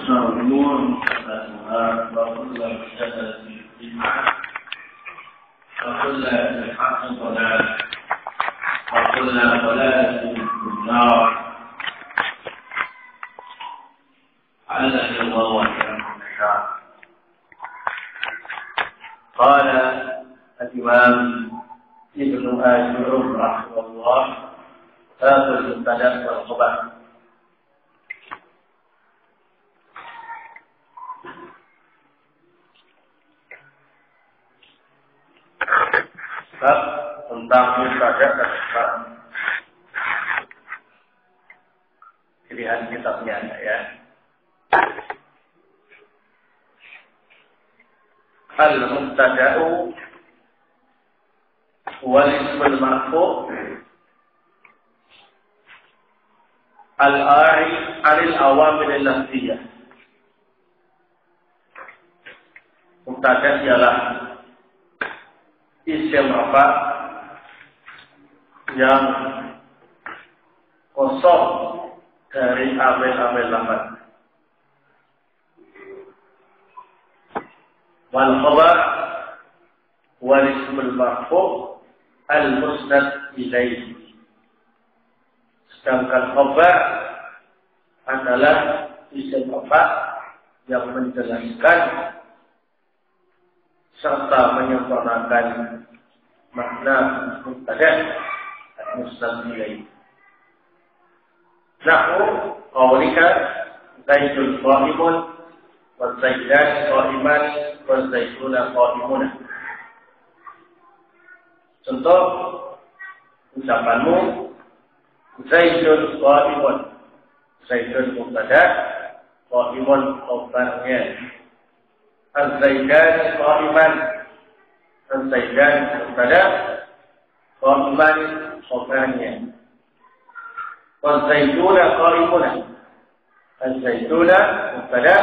وشر الأمور محدثاتها وكل محدثة بدعة وكل بدعة ضلالة وكل ضلالة في النار. عزني الله وإياكم من النار. قال الإمام ابن آجر رحمه الله: باب المبتدأ والخبر. Bab tentang mubtada dan khabar. Pilihan kitabnya ya. Al-mubtada'u wal ismul marfu' al-a'i 'anil awamil al-lafziyah. Mubtada ialah isim rafa yang kosong dari amil-amil lafaz. Wal khabar wal ismul marfu' al musnad ilaihi. Sedangkan khabar adalah isim rafa yang menjelaskan serta menyempurnakan makna mubtada dan musnad ilaihi. Nahu qaulika zaidun qa'imun wa zaidan qa'iman wa zaiduna qa'imuna. Contoh ucapanmu zaidun qa'imun. Zaidun mubtada, qa'imun khabarnya. Az-zaidan qa'iman. Az-zaidan mubtada, qa'iman khabarnya. Az-zaituna qa'imuna. Az-zaituna mubtada,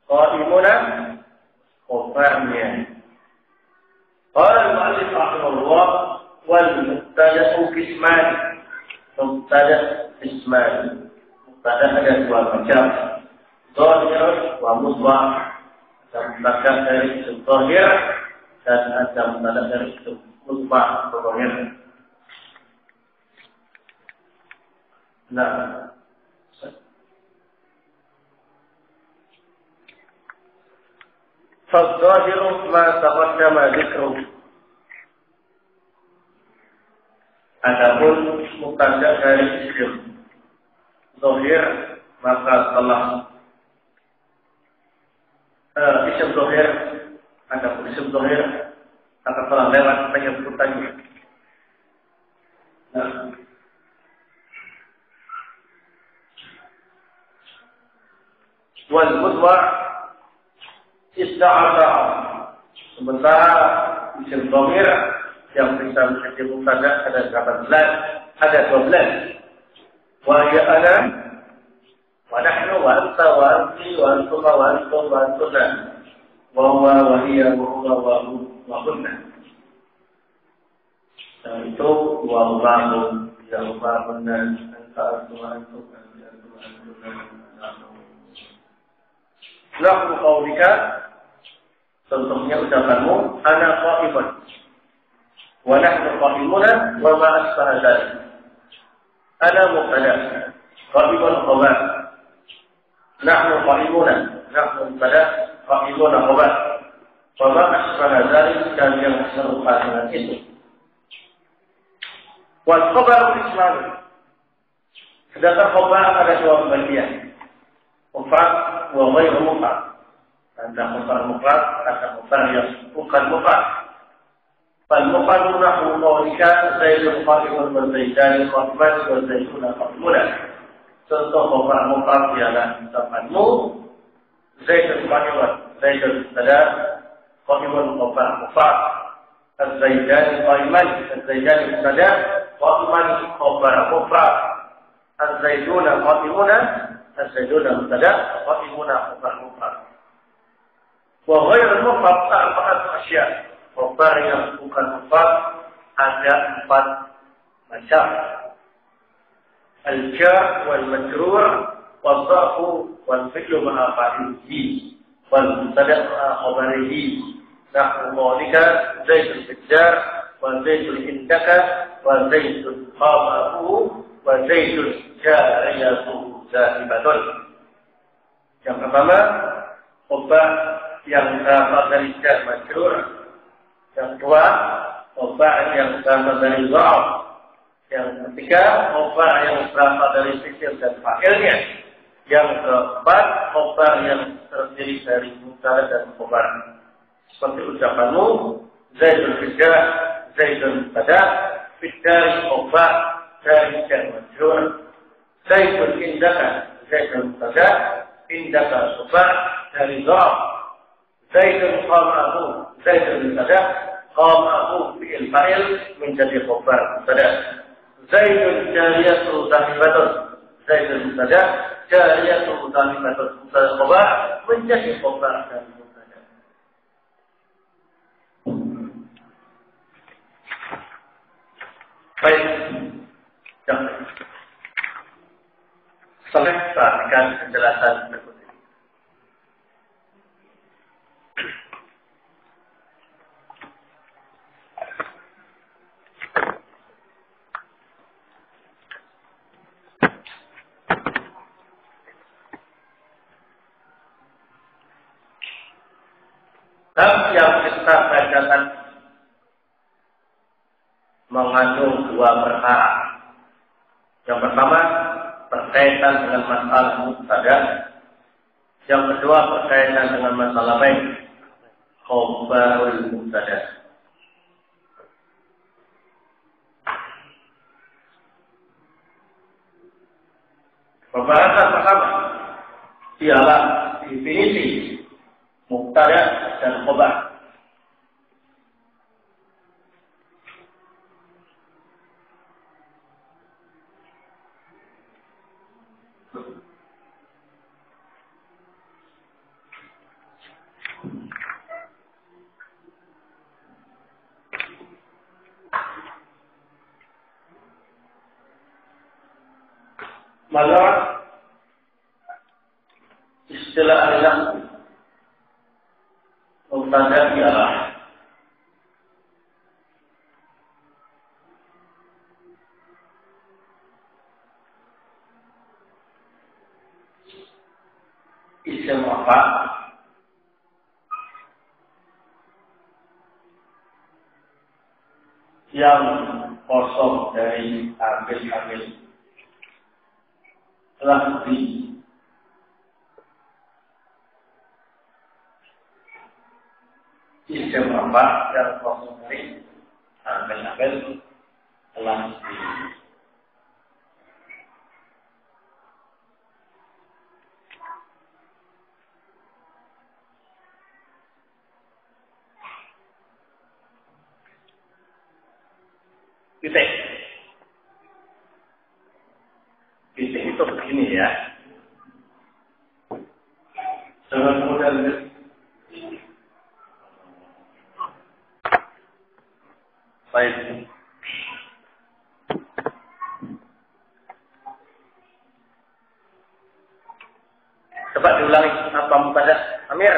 qa'imuna khabarnya. Qala al-mu'allif rahimahullah wal mubtada'u qisman. Mubtada qisman. Mubtada ada dua macam. Dhahir wa mudhaf. Ada mubtada dari isim dhahir dan ada mubtada dari isim mudhaf dhahir. Nah, فالظاهر ما تقدم ذكره. Adapun mubtada dari isim zahir maka telah isim zahir, adapun isim zahir maka telah lewat penyebutannya. Wal mudhaf ista'ata. Sementara isim dhamir yang bisa menjadi mubtada ada 18, ada 12. Wa ya ana wa nahnu wa anta wa anti wa antuma wa antum wa antuna wa huwa wa hiya wa huwa wa hunna. Dan itu wa Allahu ya Allahunna anta antum wa antum wa antuna. Nahnu qaulika, contohnya ucapanmu ana qa'imun wa nahnu qa'imuna wa ma asbaha dzalik. Ana mubtada, qa'imun khabar. Nahnu qa'imuna, nahnu mubtada, qa'imuna khabar. Wa ma asbaha dzalik, dan yang serupa dengan itu. Wal khabar isman. Sedangkan khabar ada dua bagian. Mufrad wa ghairu mufrad. Ada khabar mufrad, ada khabar yang bukan mufrad. Fal mufrad nahwu qaulika zaidun qa'imun wa zaidan qa'iman wa zaiduna qa'imuna. Contoh khabar mufrad ialah ucapanmu zaidun qa'imun. Zaidun mubtada, qa'imun khabar mufrad. Az-zaidan qa'iman, az-zaidan mubtada, qa'iman khabar mufrad. Az-zaiduna qa'imuna, az-zaiduna mubtada, qa'imuna khabar mufrad. Wa ghairu mufrad arba'at asya'. Khabar yang bukan mufrad ada 4 macam. Al-jar wal majrur والظرف والفعل مع فاعله والمبتدأ مع خبره نحو قولك زيد الفجار وزيد عندك وزيد قام أبوه وزيد جاريته ذاهبة. Yang pertama, khobar yang berasal dari jar majrur. Yang kedua, khobar yang berasal dari dha'af. Yang ketiga, khobar yang berasal dari fi'il dan fa'ilnya. Yang keempat, khobar yang terdiri dari mubtada dan khobar. Seperti ucapanmu, Zaidul Fiddah, Zaidul Mubtada, Fiddah khobar dari jar majrur. Zaidul Indaka, Zaidul Mubtada, Indaka khobar dari dha'af. Zaidul qama'ahu, Zaidul Mubtada, qama'ahu fi'il fa'il menjadi khobar mubtada. Zaidul jariyatu zahibatun, Zaidul Mubtada, jariyatu zahibatun khobar menjadi khobar dan mubtada. Baik, sampai perhatikan penjelasan berikut ini. Bab yang kita bacakan mengandung dua perkara. Yang pertama berkaitan dengan masalah mubtada. Yang kedua berkaitan dengan masalah baik khobarul mubtada. Pembahasan pertama ialah definisi mubtada dan khobar. Menurut istilah ahli mubtada ialah isim apa yang kosong dari amil-amil lafzi isim apa yang kosong dari amil-amil lafzi. Titik. Titik itu begini ya. Jangan kemudian baik. Coba diulangi apa mubtada Amir?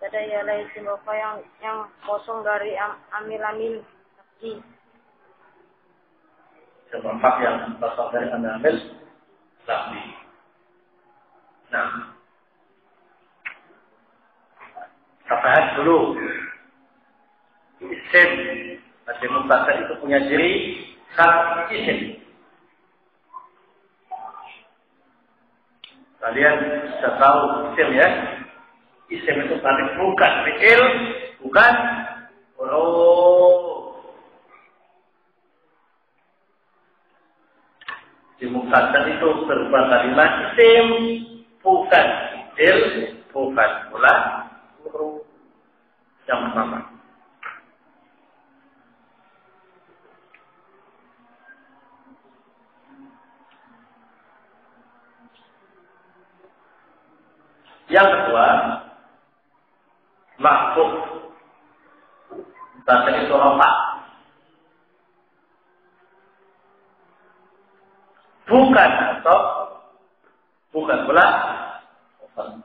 Ada ialah isim apa yang kosong dari amil-amil lafzi. Sempat yang kosong dari amil lafzi. Nah, kita bahas dulu. Isim pada mubtada itu punya ciri satu isim. Kalian sudah tahu isim ya? Isim itu berarti bukan fi'il, bukan huruf. Di mubtada itu berupa kalimat isim, bukan fi'il, bukan pula huruf. Yang pertama. Yang kedua, makhluk bahasa itu rofa. bukan atau bukan pula khabar.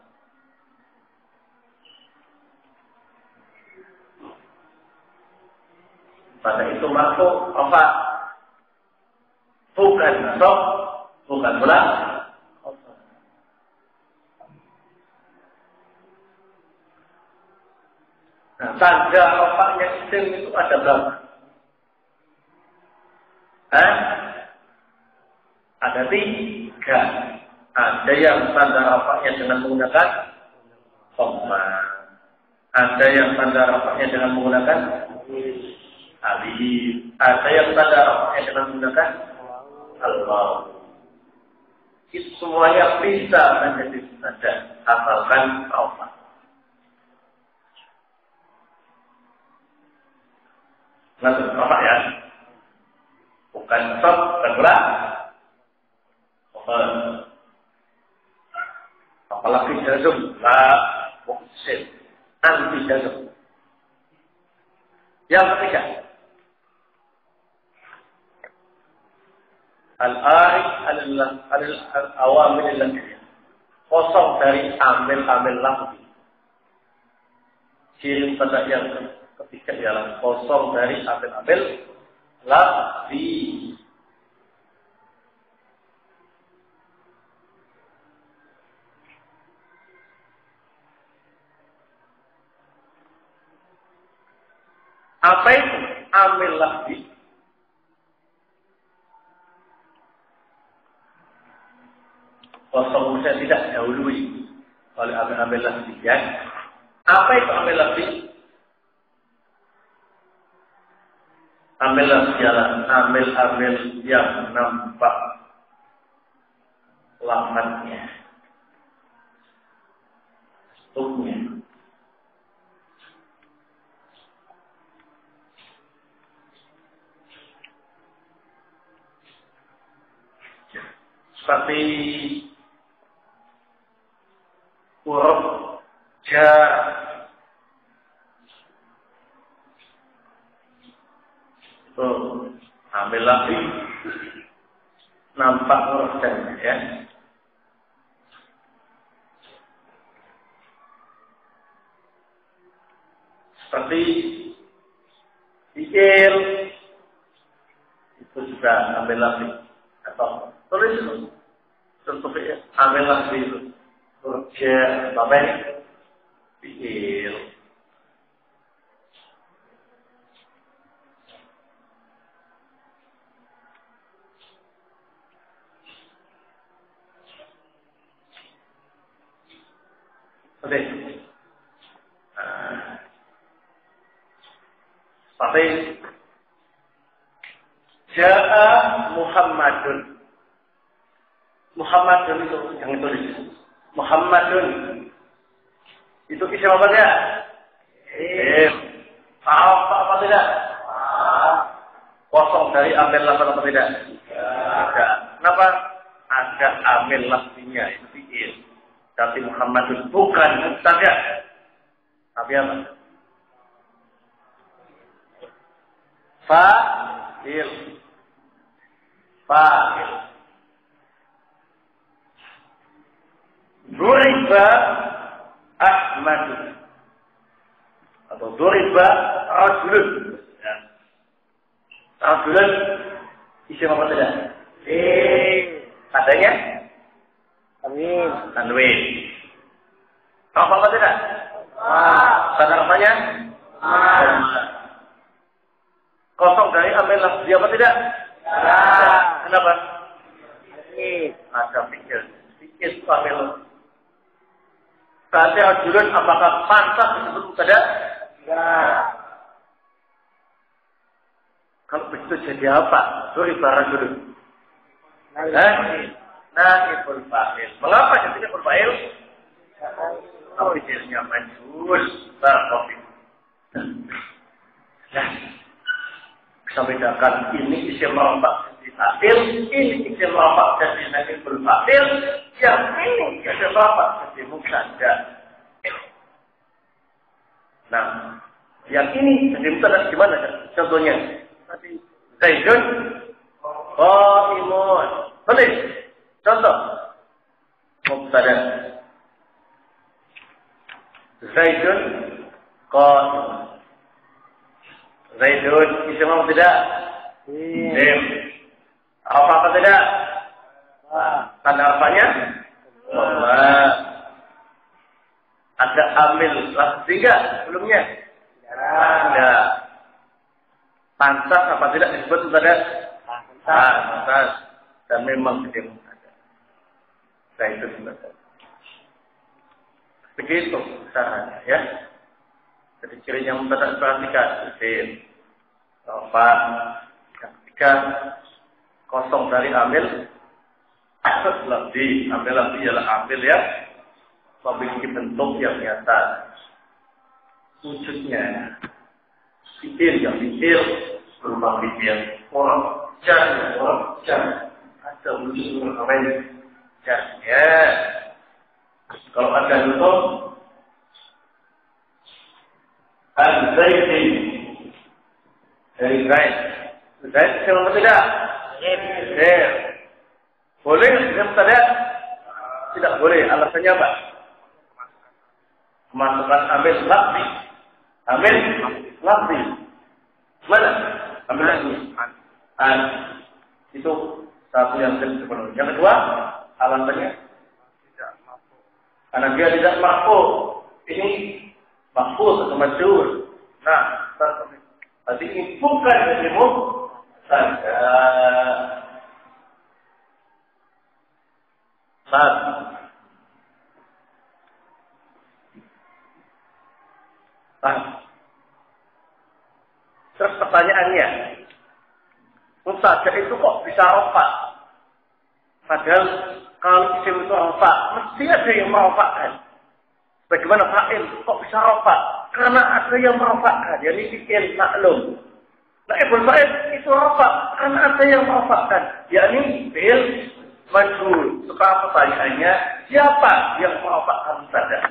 Pada itu marfu apa? Bukan atau bukan pula khabar. Nah, tanda rafa'nya isim itu ada berapa? Ada 3. Ada yang tanda rafa'nya dengan menggunakan koma. Ada yang tanda rafa'nya dengan menggunakan alif. Ada yang tanda rafa'nya dengan menggunakan al-waw. Itu semuanya bisa menjadi tanda asalkan rafa'. Langsung rafa' ya. Bukan stop, bukan berat. Apalagi jazm, la muqsim, anti jazm. Yang ketiga, al-a'id al-awamil al-lafziyah, kosong dari amil-amil lafzi. Ciri pada yang ketiga ialah kosong dari amil-amil lafzi. Apa itu amil lafzi? Kosong saya tidak dahului oleh amil lafzi ya. Apa itu amil lafzi? Amil lafzi adalah amil-amil yang nampak lafadznya, strukturnya. Seperti huruf jar, itu ambil lagi nampak huruf jarnya ya. Seperti fi'il itu juga ambil lagi atau tulis itu. Contoh ya, ambil lagi itu. Kerja, apa ini? Fi'il. Oke. Tapi Ja'a Muhammadun. Muhammadun itu yang ditulis. Muhammadun itu isim apa tidak? Apa tidak? Kosong dari amil lafaz apa tidak? Tidak. Kenapa? Ada amil lafzinya itu fi'il. Tapi Muhammadun bukan mubtada. Tapi apa? Fa'il. Fa'il. Duriba Ahmad atau duriba Rajulun. Ya. Rajulun isim apa tidak? Adanya? Tanwin. Tanwin. Apa tidak? Tanda rafanya? Kosong dari amil lafzi apa tidak? Kenapa? Ada fikir. Fikir itu amil. Berarti rajulun apakah pantas disebut mubtada? Kalau begitu jadi apa? Duriba rajulun. Naibul fa'il. Mengapa jadinya berfa'il? Fikirnya majhul. Barakallahu. Nah, bisa bedakan ini isim rafa' jadi fa'il, ini isim rafa' jadi naibul fa'il, yang ini isim rafa' jadi mubtada. Nah, yang ini jadi mubtada gimana contohnya? Tadi Zaidun qaimun. Boleh. Contoh. Mubtada. Zaidun qasim. Zaidun isim apa tidak? Isim. Apa tidak? Tanda apanya? Allah. Ada amil lafzi enggak sebelumnya? Ada. Pantas apa tidak disebut mubtada? Pantas. Dan memang tidak ada. Zaidun mubtada. Begitu caranya ya. Jadi cirinya mubtada perhatikan isim. Apa? Yang ketiga kosong dari amil lafzi. Amil lafzi adalah amil ya memiliki bentuk yang nyata. Wujudnya fi'il yang fi'il berupa fi'il orang jar ada wujud lain jarnya. Kalau ada itu al-zaidin dari Zaid siapa tidak? Zaid. Boleh tidak boleh. Alasannya apa? Masukkan ambil lafzi. Ambil lafzi. Mana? Ambil lafzi. Itu satu yang sepenuhnya. Yang kedua, alasannya karena dia tidak mampu. Ini mampu atau majhul. Nah, berarti ini bukan ilmu saja. Terus pertanyaannya, mustajab itu kok bisa rofa? Padahal kalau isim itu rofa, mesti ada yang merofakkan. Bagaimana fa'il kok bisa rofa? Karena ada yang merofakkan, jadi fi'il maklum. Nah, ibn fa'il itu rofa, karena ada yang merofakkan, yakni fi'il majhul. Sekarang pertanyaannya, siapa yang merofakkan mustajab?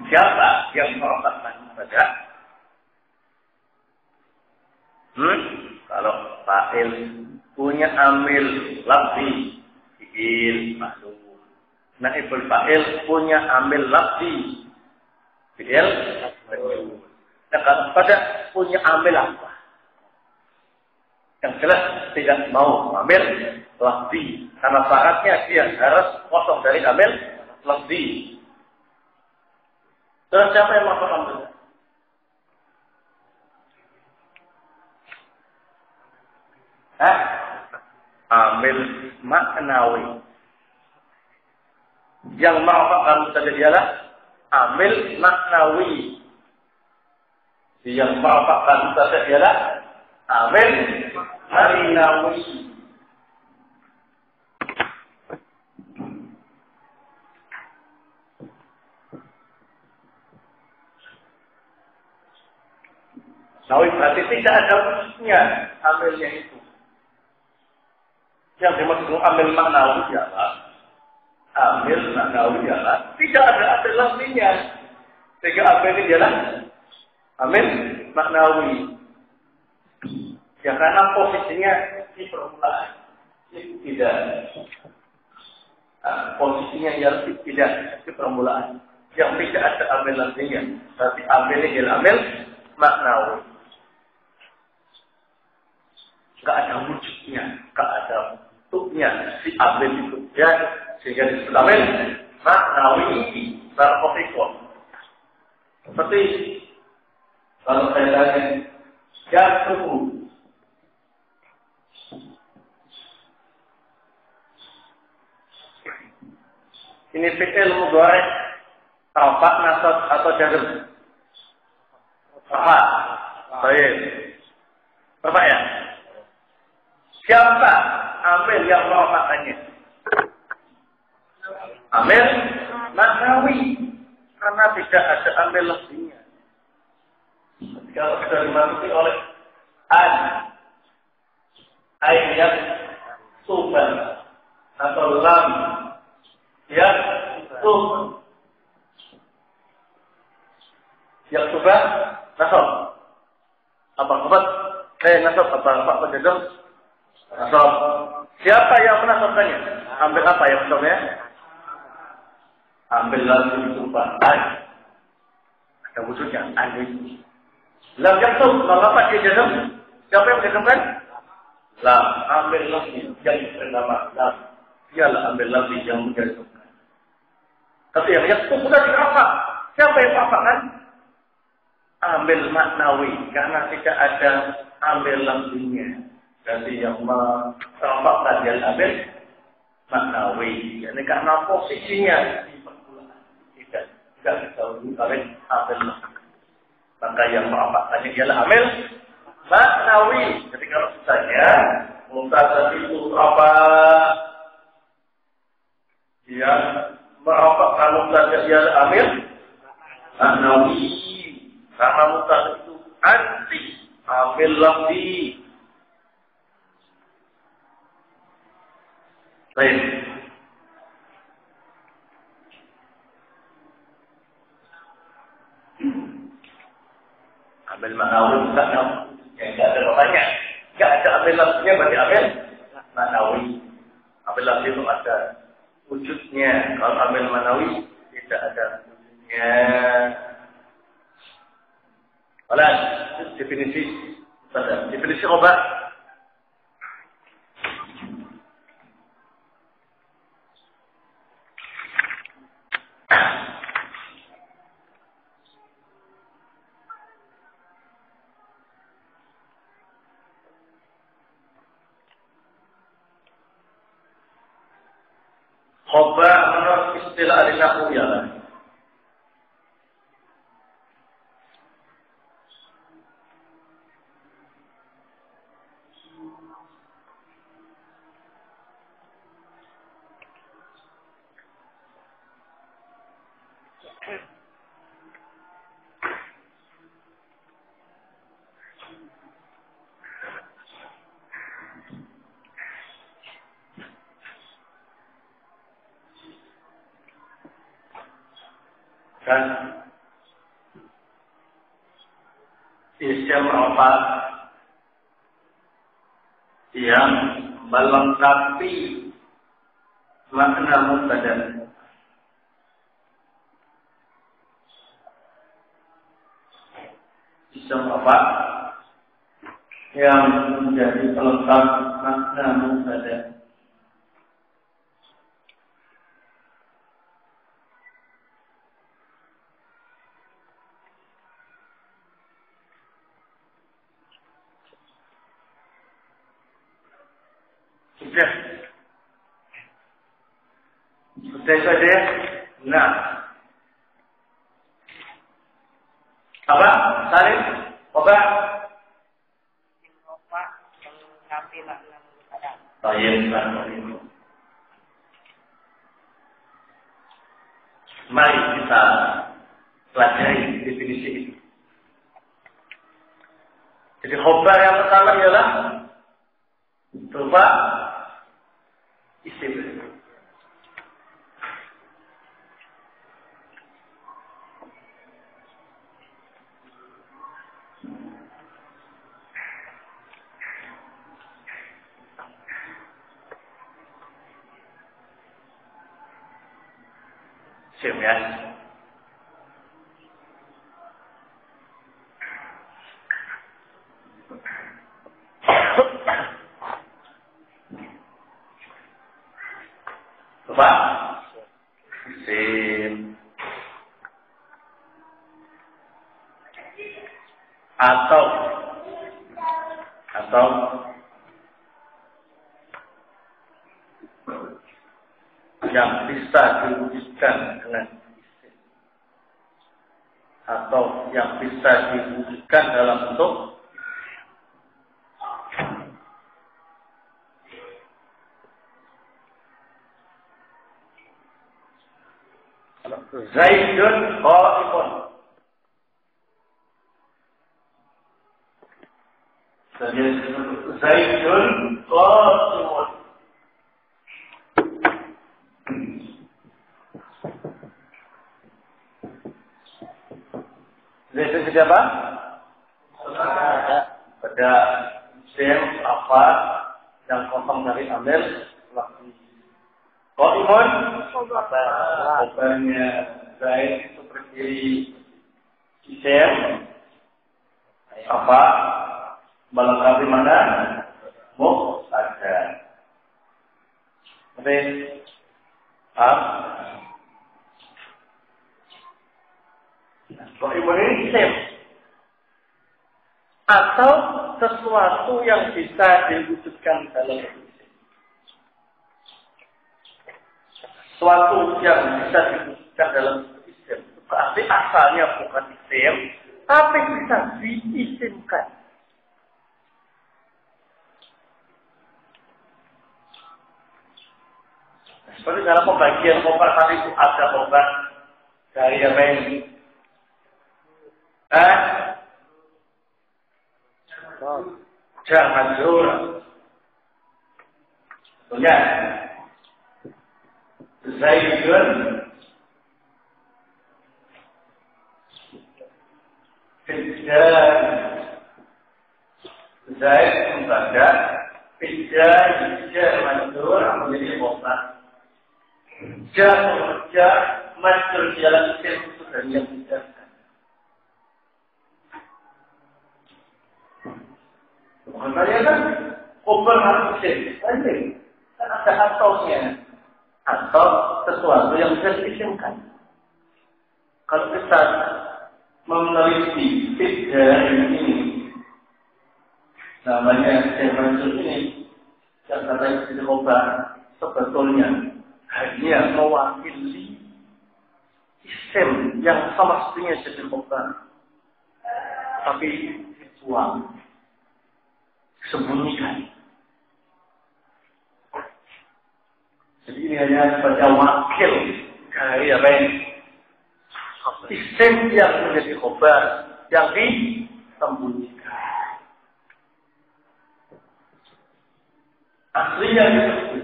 Siapa yang merofakkan mustajab? Kalau fa'il punya amil lafzi, fi'il maklum. Naibul fa'il punya amil lafzi, fi'il majhul. Nah, kalau pada punya amil apa? Yang jelas tidak mau amil lafzi, karena syaratnya dia harus kosong dari amil lafzi. Terus siapa yang masuk amil? Amil maknawi. Yang ma'afakkan saja ialah amil maknawi. Yang ma'afakkan saja ialah amil maknawi. Nawi berarti tidak ada wujudnya amilnya itu. Yang dimaksud amil maknawi ialah amil maknawi ialah tidak ada lafzinya. Sehingga amil ini ialah amil maknawi. Ya karena posisinya di permulaan. Tidak. Posisinya ialah tidak di permulaan. Yang tidak ada amil lafzinya. Tapi amil ini ialah amil maknawi. Enggak ada wujudnya, enggak ada bentuknya si amil itu. Ya, sehingga disebut amil maknawi berkofikon. Seperti kalau saya tanya jatuh, ini fi'il mudhari rafa nasab atau jazm? Rafa. Baik. Rafa ya? Siapa amil yang merafakannya? Amil maknawi, karena tidak ada amil lafzinya. Kalau sudah dimasuki oleh ayat suban atau lam ya sub Yaktuba nasab. Apa khabar? Nasab apa penjajah? Nasab. Siapa yang menasabkannya? Ambil apa yang menasabnya? Ambil lagi berupa an. Ada wujudnya an itu. Lam yaktub, mengapa dia jazam? Siapa yang menjazamkan? Lam, ambil lagi yang bernama lam. Dialah ambil lagi yang menjazamkan. Tapi yang yaktub sudah dirafak. Siapa yang merafakkan? Ambil maknawi, karena tidak ada ambil lambungnya. Jadi yang merafakkan dia ambil maknawi. Jadi karena posisinya di permulaan tidak diketahui oleh ambil lambung. Maka yang merafakkannya ialah ambil maknawi. Jadi kalau misalnya mutazat itu apa? Dia merafakkan mutazat ialah ambil maknawi. Karena mutazat itu anti ambil lafzi. Baik. Ambil maknawi bukan yang tidak ada namanya. Tidak ada ambil lafzinya berarti ambil maknawi. Ambil lafzi itu ada wujudnya. Kalau ambil maknawi tidak ada wujudnya. Alas, definisi obat. Khobar menurut istilah al-nahwu ialah dan isim apa yang melengkapi makna mubtada. Isim apa yang menjadi pelengkap makna mubtada. Sudah saja. Nah, apa? Salim? Apa? Mari kita pelajari definisi ini. Jadi khobar yang pertama ialah berupa isim. Isim ya. Coba. Isim. Atau yang bisa diwujudkan dengan isim, atau yang bisa diwujudkan dalam bentuk Zaidun qa'imun. Zaidun qa'imun. Zaidun jadi apa? Pada isim apa yang kosong dari amil lafzi. Qaimun kabarnya Zaid itu berdiri isim apa melengkapi mana? Mubtada. Oke. Qaimun ini isim atau sesuatu yang bisa diwujudkan dalam isim. Sesuatu yang bisa diwujudkan dalam isim. Berarti asalnya bukan isim, tapi bisa diisimkan. Seperti dalam pembagian khobar tadi itu ada khobar dari apa ini? Jar majrur. Contohnya Zaidun Fidjar Zaid mubtada Fidjar jar majrur menjadi khobar. Jar majrur dalam isim sudah yang tidak. Maknanya kan khobar harus isim. Kan ada ataunya. Atau sesuatu yang bisa diisimkan. Kalau kita meneliti Fidjar ini namanya Jermansul ini yang katanya jadi khobar sebetulnya hanya mewakili isim yang sama sepertinya jadi khobar tapi dibuang, sembunyikan. Jadi ini hanya sebagai wakil dari apa ini? Isim yang menjadi khobar yang disembunyikan. Aslinya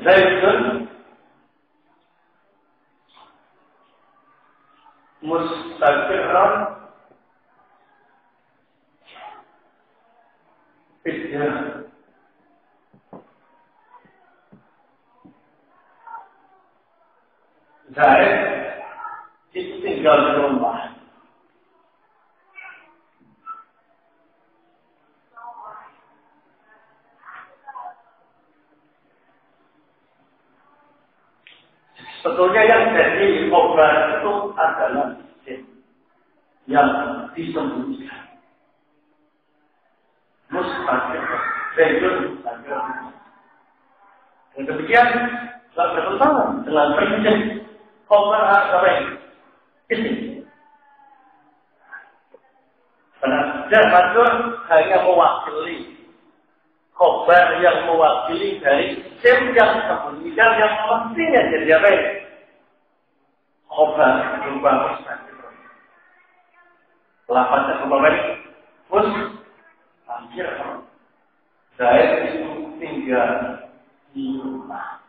Zaidun mustaqirran Fidjar. Zaid itu tinggal di rumah. Sebetulnya yang jadi khobar itu adalah isim yang disembunyikan. Mustaqir, Zaidun mustaqir. Dan demikian tidak bertentangan dengan prinsip khobar apa ini? Isim. Karena jar majrur hanya mewakili khobar yang mewakili dari isim yang disembunyikan yang mestinya jadi apa ini? Khobar berupa mustaqir. Lafaznya berupa ini? Mustaqir. Zaid itu tinggal di rumah.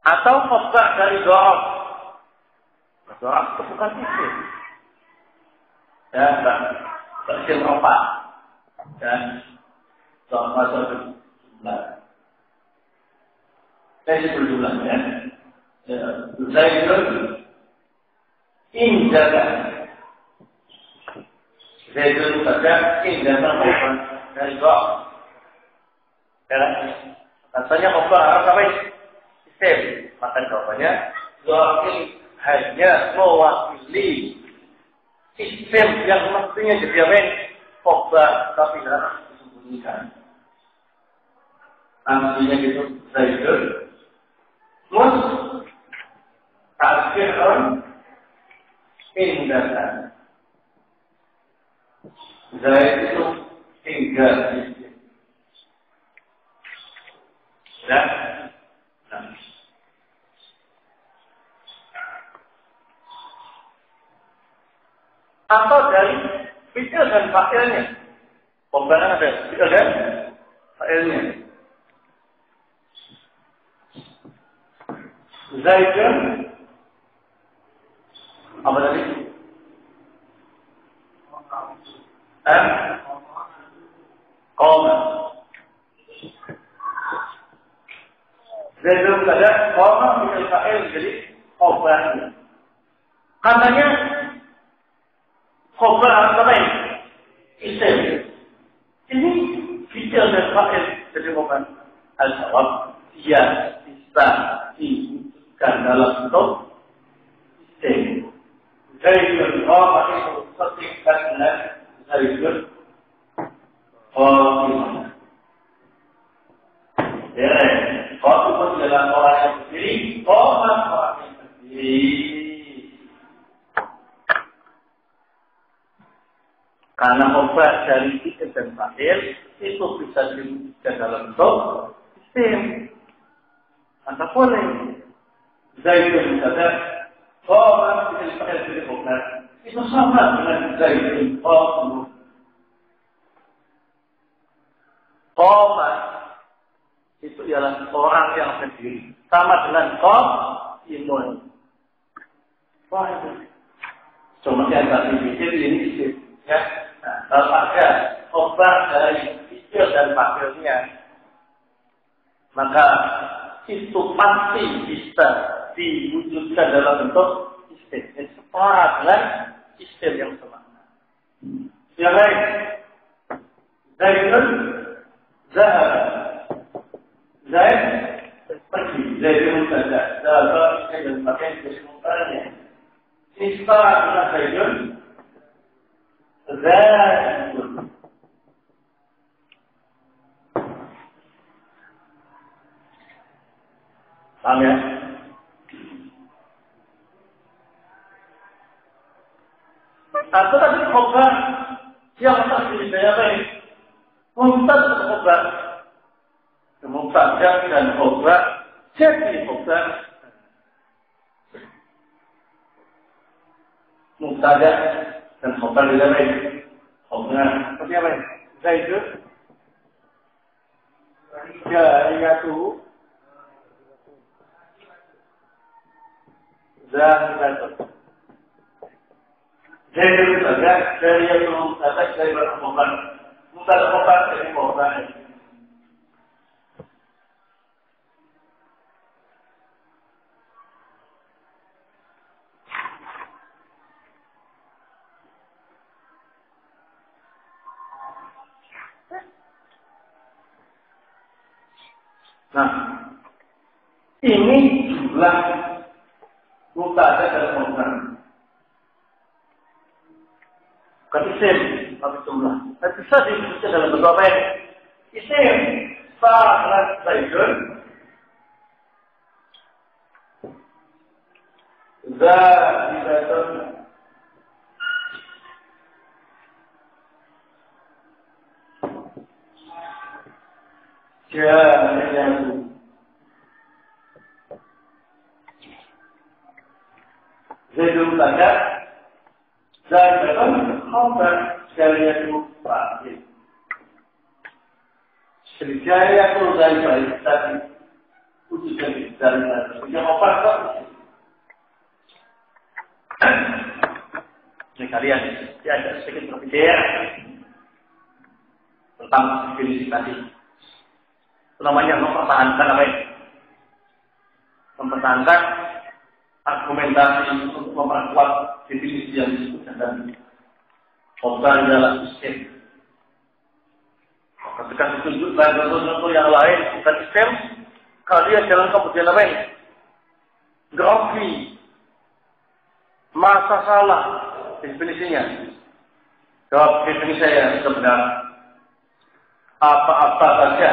Atau khobar dari dha'af. Dha'af itu bukan isim. Ya, isim apa? Dan dha'af masuk jumlah. Saya berjumlah ya. Zaidun injaga. Zaidun saja injaga khobar dari dha'af. Ya, katanya khobar apa ini? Isim, maka jawabannya dha'af ini hanya mewakili isim yang mestinya jadi apa ini? Khobar tapi harus disembunyikan. Artinya gitu Zaidun mustaqirun indana. Zaid itu tinggal di sini. Dan atau dari fi'il dan fa'ilnya. Pembahasan ada fi'il dan fa'il. fa'ilnya. Zaidun apa tadi? Qoma. Zaidun saja qoma fi'il fa'il jadi khobar. Katanya khobar apa ini? Isim. Ini fi'il dan fa'il jadi khobar. Al-jawab ya bisa diwujudkan dalam bentuk isim. Zaidun qoma itu setingkat dengan Zaidun qoma. Ya, qoma itu adalah orang yang berdiri, qoma orang yang berdiri. Karena khobar dari isim dan fa'il itu bisa diwujudkan dalam bentuk isim. Maka boleh Zaidun saja qoma fi'il fa'il jadi khobar. Itu sama dengan Zaidun qoma. Qoma itu ialah orang yang berdiri. Sama dengan qaimun. Wah itu. Cuma yang tadi bikin ini isim. Ya. Nah, kalau ada khobar dari isim dan fa'ilnya, maka itu pasti bisa diwujudkan dalam bentuk isim. Jadi setara dengan isim yang semakna. Yang lain, Zaidun zahab, Zaid pergi, Zaidun saja, zahab isim dan pakai jadi mukanya. Ini setara dengan Zaidun Zaidun. Paham ya? Atau tadi khobar yang tadi saya baik, mumtaz khobar, mumtaz dan khobar jadi khobar, mumtaz dan khobar juga baik. Khobar seperti apa? Zaidun, jariyatu, zahidatun. Zaidun saja dari yang mumtaz dari khobar. Mumtaz khobar dari khobar. Nah, ini jumlah mubtada dan khobar. Bukan isim, tapi jumlah. Tapi bisa diwujudkan dalam bentuk apa ini? Isim, salat Zaidun, zahidatun, jariyatu. Zaidun saja, zahidatun, khobar, jariyatu, fa'il. Jadi jariyatu dari baik tadi, wujudkan dari tadi. Yang khobar tak ini kalian ada sedikit berpikir tentang definisi tadi. Itu namanya mempertahankan apa ini? Mempertahankan argumentasi untuk memperkuat definisi yang disebutkan tadi. Khobar adalah isim. Ketika ditunjukkan contoh yang lain bukan isim, kalian jalan kemudian apa ini? Grogi. Masa salah definisinya. Jawab definisi saya sebenarnya. Apa-apa saja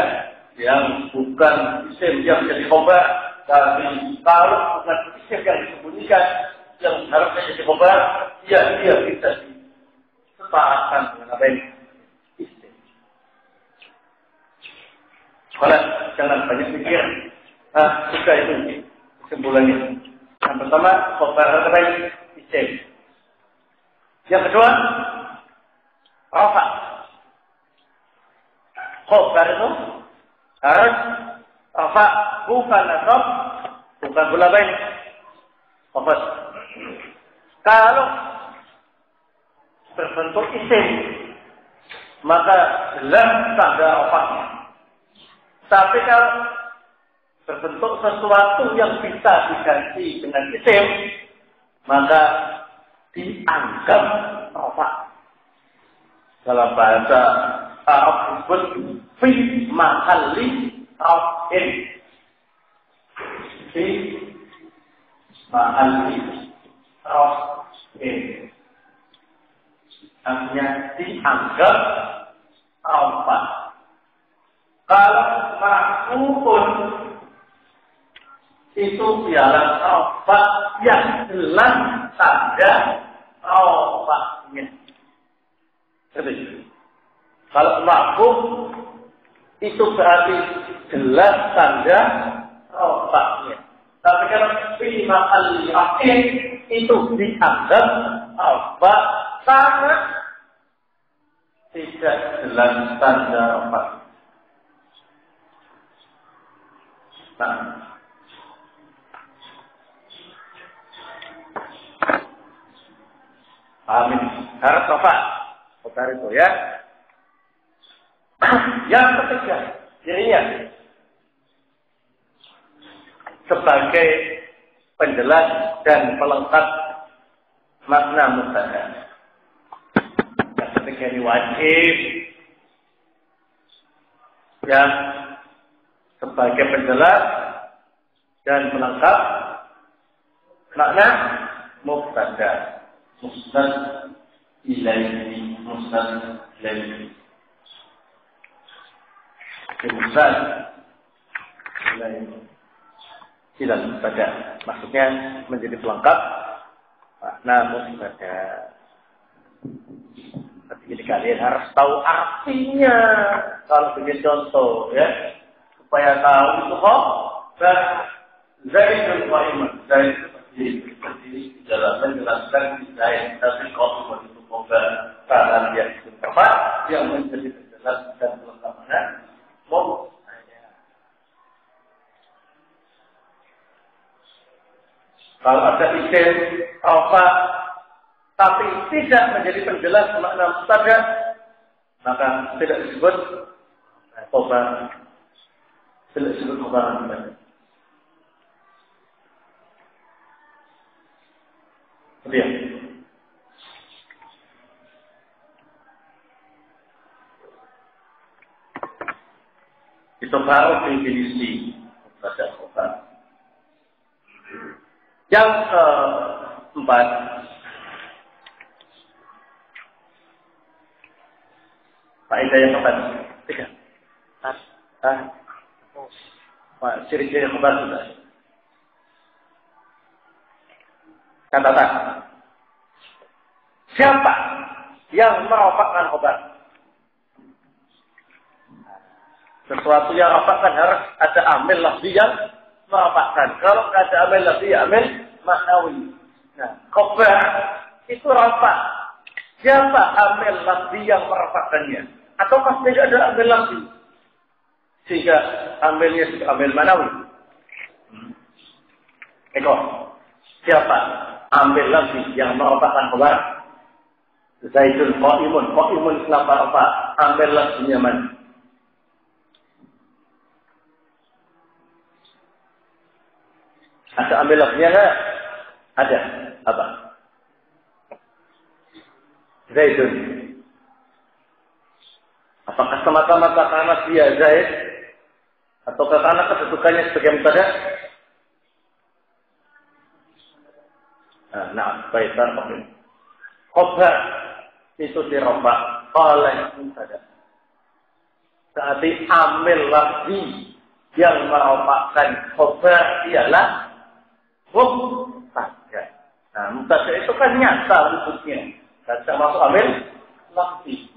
yang bukan isim yang jadi khobar, tapi kalau bukan isim yang disembunyikan, yang harusnya jadi khobar, ya dia bisa disetarkan dengan apa ini? Isim. Kalau jangan banyak pikir, suka itu kesimpulannya. Yang pertama, khobar apa ini? Isim. Yang kedua, rafa. Khobar itu Harus rafa, bukan nasab, bukan bola baik. Fokus. Kalau berbentuk isim, maka jelas tanda rafanya. Tapi kalau berbentuk sesuatu yang bisa diganti dengan isim, maka dianggap rafa. Dalam bahasa Arab disebut fi mahalli raf'in. Fi mahalli raf'in. Artinya dianggap rafa. Kalau ma'rufun itu ialah rafa yang jelas tanda rafanya. Kalau ma'ruf itu berarti jelas tanda rafanya. Tapi kalau fi mahalli raf'in itu dianggap rafa karena tidak jelas tanda rafa. Amin. Harus rafa. Benar itu ya. Yang ketiga, dirinya sebagai penjelas dan pelengkap makna mubtada. Yang ketiga ini wajib yang sebagai penjelas dan pelengkap makna mubtada. Musnad ilaihi, musnad ilaihi. Musnad ilaihi. Tidak mubtada. Maksudnya menjadi pelengkap makna mubtada. Jadi kalian harus tahu artinya. Kalau bikin contoh ya, supaya tahu itu kok. Zaidun qa'iman. Zaid berdiri di dalam menjelaskan Zaid, tapi qa'iman itu moga tangan yang tepat yang menjadi penjelas dan pelengkapnya. Kalau ada isim rafa tapi tidak menjadi penjelas makna mubtada, maka tidak disebut khobar. Tidak disebut khobar. Kemudian itu baru definisi mubtada khobar. Yang keempat, faedah yang keempat, tiga. Ciri-ciri khobar sudah. Catatan. Siapa yang merofakkan khobar? Sesuatu yang rofakkan harus ada amil lafzi yang merofakkan. Kalau tidak ada amil lafzi, amil maknawi. Nah, khobar itu rofak. Siapa amil lafzi yang merofakkannya? Atau pas tidak ada amil lafzi? Sehingga amilnya juga amil maknawi. Siapa ambil lafzi yang merofakkan khobar? Zaidun qa'imun. Qa'imun kenapa rafa? Ambil lafzinya mana? Ada ambil lafzinya enggak? Ada. Apa? Zaidun. Apakah semata-mata karena dia Zaid? Atau karena kedudukannya sebagai mubtada? Nah, baik, khobar itu dirofak oleh mubtada. Berarti amil lafzi yang merofakkan khobar ialah mubtada. Nah, mubtada itu kan nyata wujudnya. Tidak masuk amil lafzi.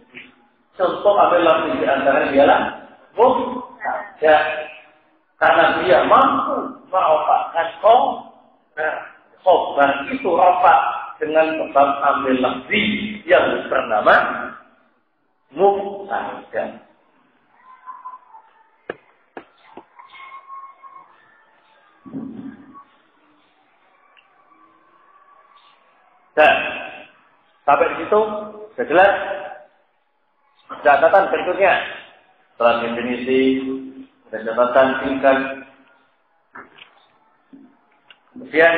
Contoh amil lafzi di antaranya ialah mubtada. Karena dia mampu merofakkan khobar itu rofak dengan sebab amil lafzi yang bernama mubtada. Dan sampai di situ sudah jelas. Catatan berikutnya setelah definisi dan catatan tingkat. Kemudian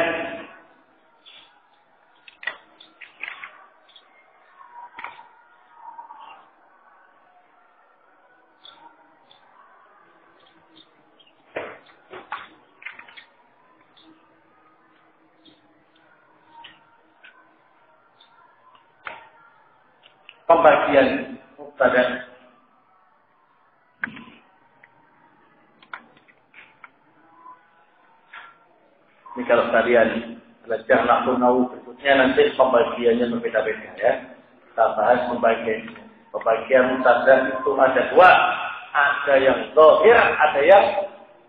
pembagian mubtada. Ini kalau kalian belajar nahwu berikutnya nanti pembagiannya berbeda-beda ya. Kita bahas pembagian mubtada itu ada dua, ada yang zahir, ada yang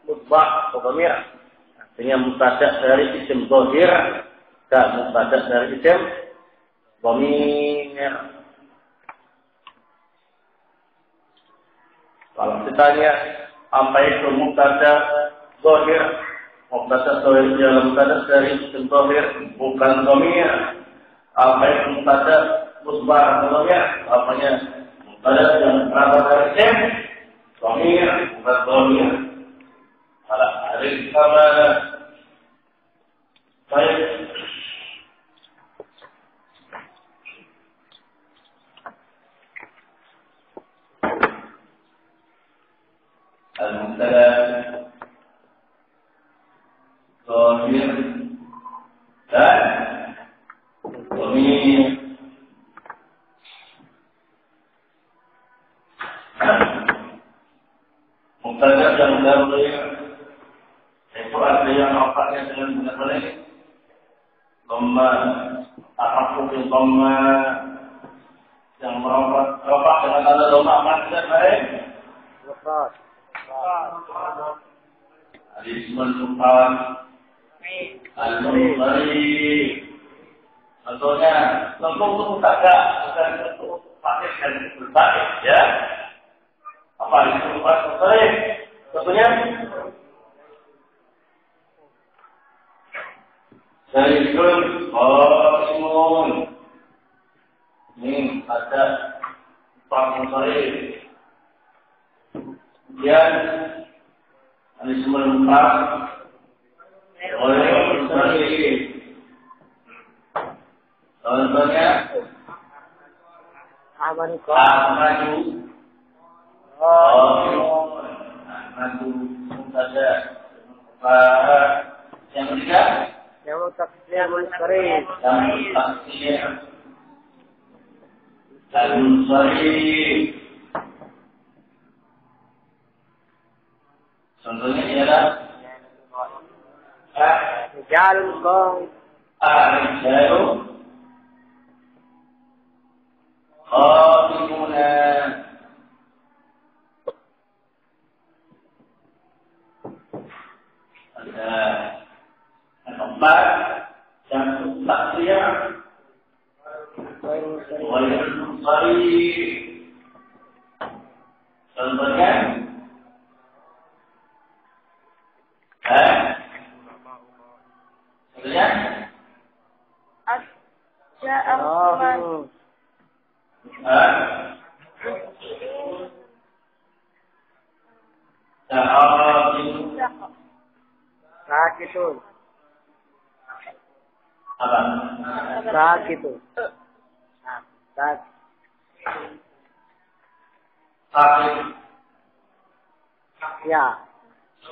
mudmar atau dhamir. Artinya mubtada dari isim zahir dan mubtada dari isim dhamir. Kalau ditanya apa itu mubtada zahir, mubtada zahir adalah mubtada dari isim zahir bukan dhamir. Apa itu mubtada mudmar atau dhamir? Apanya mubtada yang berasal dari isim dhamir bukan dhamir. Ala arif sama baik. Al-mubtada zahir dan dhamir. Mubtada yang zahir itu ada yang nampaknya dengan benar-benar dhamma, tahaffuq dhamma yang meropak dengan tanda dhamma maksudnya baik. Al-ismul mufrad al-munfarid. Contohnya, contoh untuk mubtada bukan untuk fakir dan berbalik ya. Apa itu mufrad? Contohnya Zaidun qa'imun. Ini ada munfarid. Kemudian al-ismul mufrad oleh munfarid. Contohnya Ahmadu mubtada. Yang ketiga yang taksir al-munfarid. yang taksir al-munfarid. Contohnya ialah Rijal qawm. Ar-rijalu qa'imuna. Ada keempat yang taksir wal munfarid. Contohnya contohnya Ja'aman. Sakitun. apa? Sakitun. Sakit. Ya.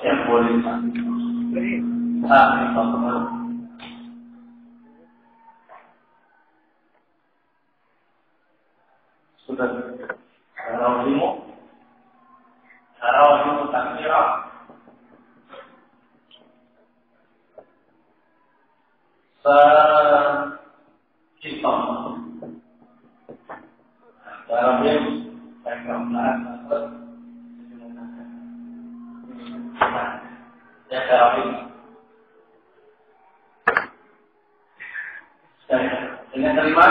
Ya boleh. Sakit apa? Sudah. Tarawihmu takbirah. Kita tarawih pengamalan ya tarawih dengan terima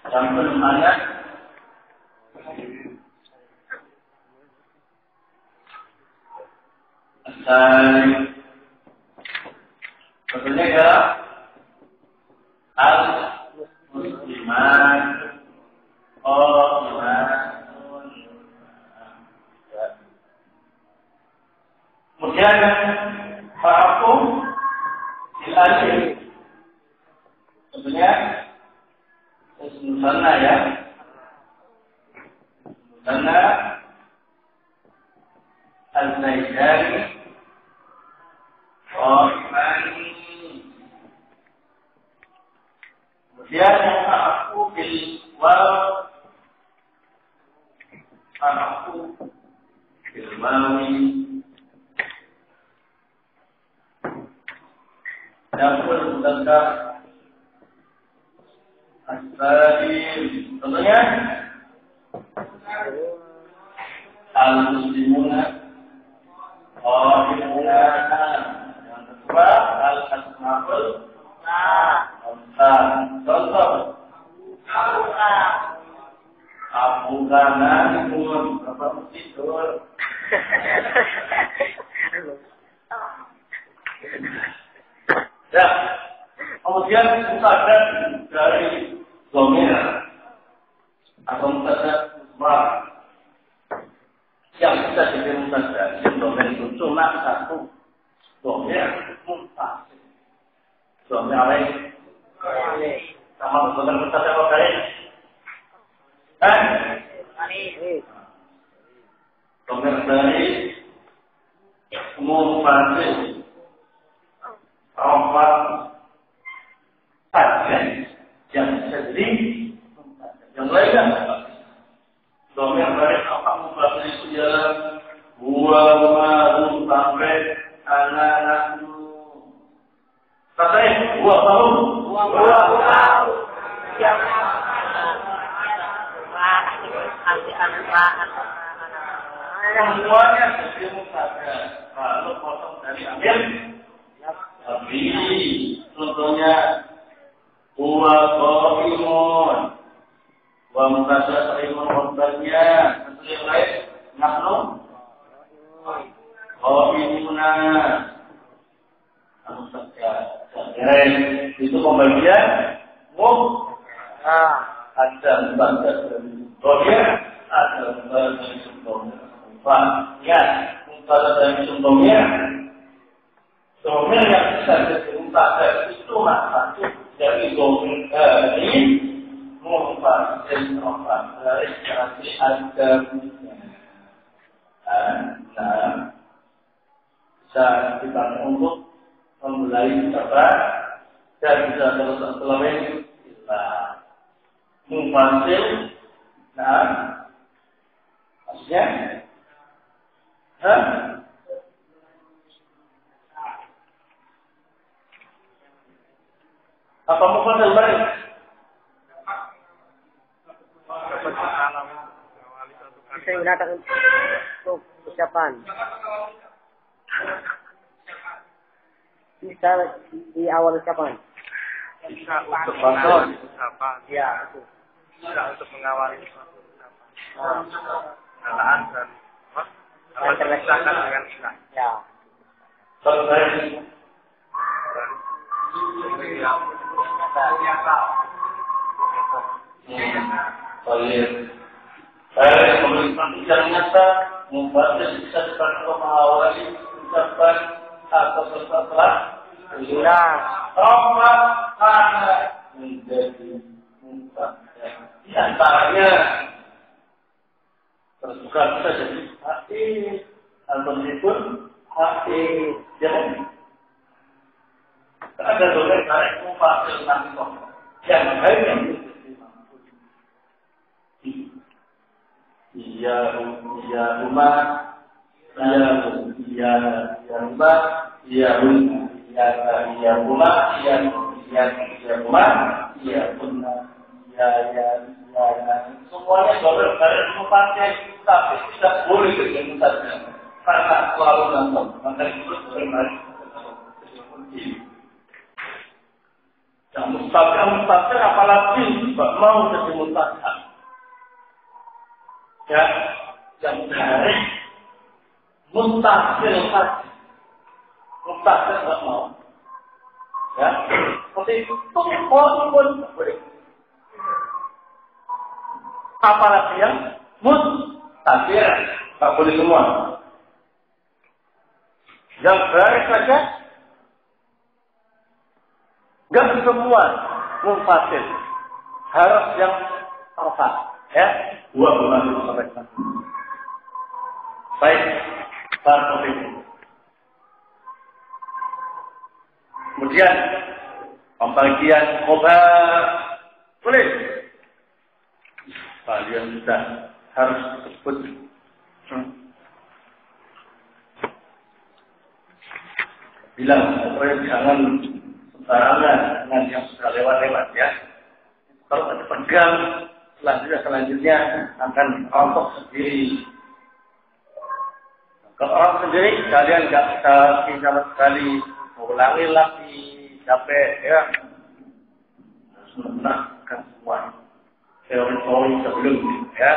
sampai ayat asal Kemudian aku dilanjut. Tentunya sana ya. Sana al-Zaidani Rahmani. Kemudian aku bil waw. Aku bil wawi. Dapur mudzakkar as-salim. Contohnya al-muslimuna qa'imuna. Yang kedua al-asma'ul contoh Abu Ghana Imun apa tidur. Ya, kemudian mutadah dari domir atau mutadah musbah yang bisa jadi mutadah domir itu cuma satu domir mutadah. Domir apa? Sama dengan mutadah apa kali? Domir dari mutadah. Rompat saja yang sedih, yang lainnya domir dari apa mubah itu jalan buah sampai anak-anak katanya buah yang semuanya jadi mubah. Kalau potong dari ambil tapi contohnya huwa qaimun wa mutasaqimun obatnya yang lain nahnu qaimuna itu pembagian ada batas domir ada batas domir ya batas domir domir yang bisa diungkapkan itu satu dari domir ini mengungkapkan dari arti agamanya. Nah, bisa dipakai untuk memulai sabar dan bisa terus selawat kita mengfasil. Nah, maksudnya, apa mufasal baik? Bisa digunakan untuk ucapan. Bisa di awal ucapan. Bisa untuk mengawali ucapan. Ya, itu. Bisa untuk mengawali ucapan. Kataan dan apa? Terpisahkan dengan ilah. Ya. Selesai. Baik. Pemerintah yang nyata membantu bisa dipakai mengawali ucapan atau setelah Ya. Roma karena menjadi mutadah. Di antaranya terbuka bisa jadi hati atau meskipun hati jangan ada domir tarik mufasil nafkah yang hanya iya rumah semuanya domir tarik mufasil tapi tidak boleh dengan saja karena selalu nonton maka itu domir tarik yang mustaqil apalagi mau jadi mustaqil ya yang dari mustaqil saja mustaqil tidak mau ya seperti itu pun boleh apalagi yang mustaqil tak boleh semua Yang baris saja, nggak semua munfasil, harus yang arafat, ya. Dua bulan sampai satu. Baik, para ini. Kemudian pembagian khobar boleh. Kalian sudah harus sebut. Bilang, jangan sembarangan dengan yang sudah lewat-lewat ya. Kalau ada pegang, selanjutnya akan rontok sendiri. Kalau orang sendiri, kalian nggak bisa sama sekali mengulangi lagi, capek ya. Harus mengenalkan semua teori-teori sebelum ya.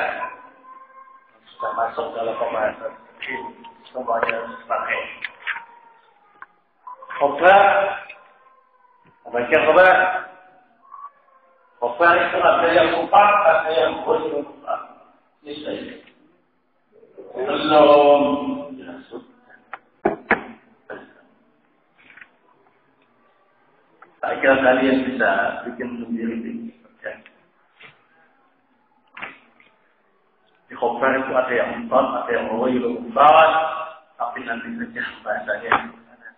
Sudah masuk dalam pembahasan ini, semuanya harus dipakai. Khobar, bagian khobar. Khobar itu ada yang empat, ada yang belum empat. Ini saya. Belum. Ya, sudah. Tak kira kalian bisa bikin sendiri ini. Di khobar itu ada yang empat, ada yang belum empat. Tapi nanti saja bahasanya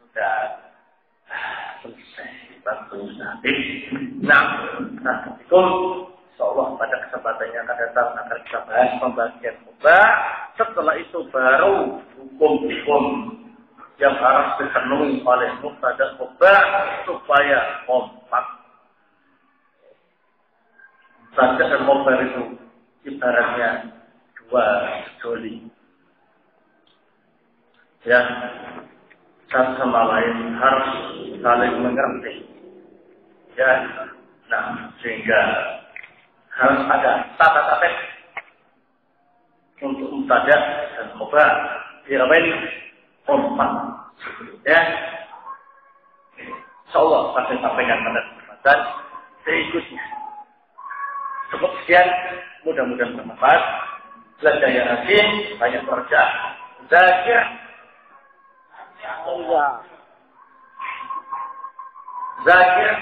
sudah selesai. Assalamualaikum. Insyaallah pada kesempatannya akan datang akan kita bahas pembagian khobar. Setelah itu baru hukum-hukum yang harus dipenuhi oleh mubtada khobar supaya kompak. Mubtada dan khobar itu ibaratnya dua joli. Ya, satu sama lain harus saling mengerti. Ya, nah sehingga harus ada tata-tata untuk mubtada dan khobar dirawain kompak. Ya, insyaallah saya sampaikan pada kesempatan berikutnya. Cukup sekian, mudah-mudahan bermanfaat. Belajar yang rajin, banyak kerja, belajar. Zakir,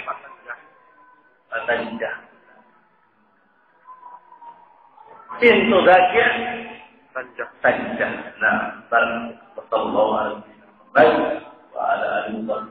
Fatanjah. Pintu zakir, Tanjah. Nah, barang bertolong wa ala alihi wa